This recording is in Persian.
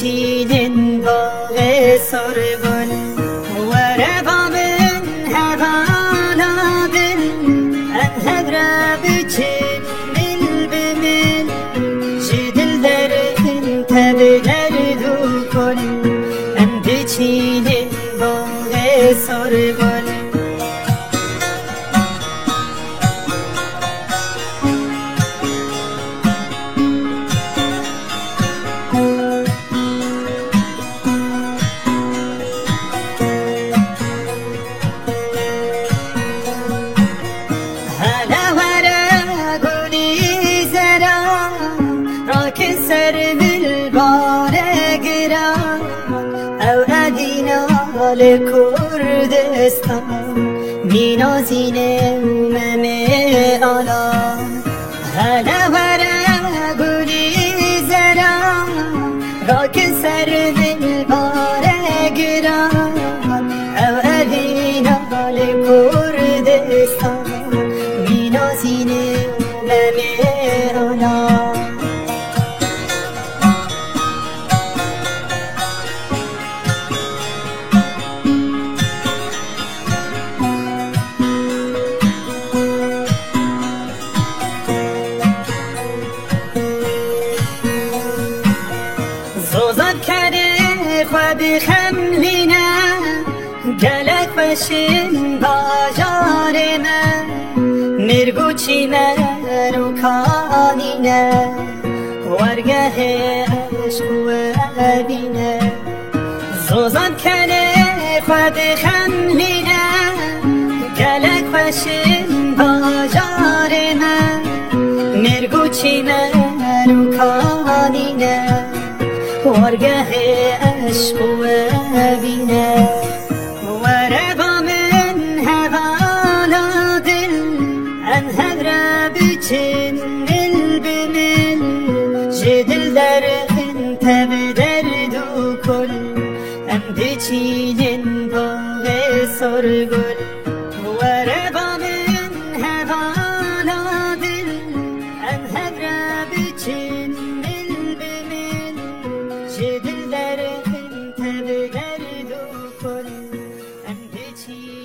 چیدن باغ سرگل وربا من هوانا دل انهد را بچین مل بمن جدل درخن تب دردو کن اند چیدن باغ سرگل سر بالبار گران او ادینا لکردستان مینازین اممه آلا هلا ورا گلی زران راک سر بالبار گران او ادینا لکردستان مینازین اممه آلا زوزد کرده خواب خملینه گلک بشین باجار من مرگوچی من و کانینه ورگه عشق و ابینه زوزد کرده خواب خملینه گلک بشین باجار من مرگوچی من و کانینه ورگه عشق و ابینه وربا من هوانا دل انهد را بچین مل بمل جدل درخن تب دردو کل اند چیدن باغ سرگل وربا من هوانا دل انهد را بچین جدل درخن تب دردو کن اند چی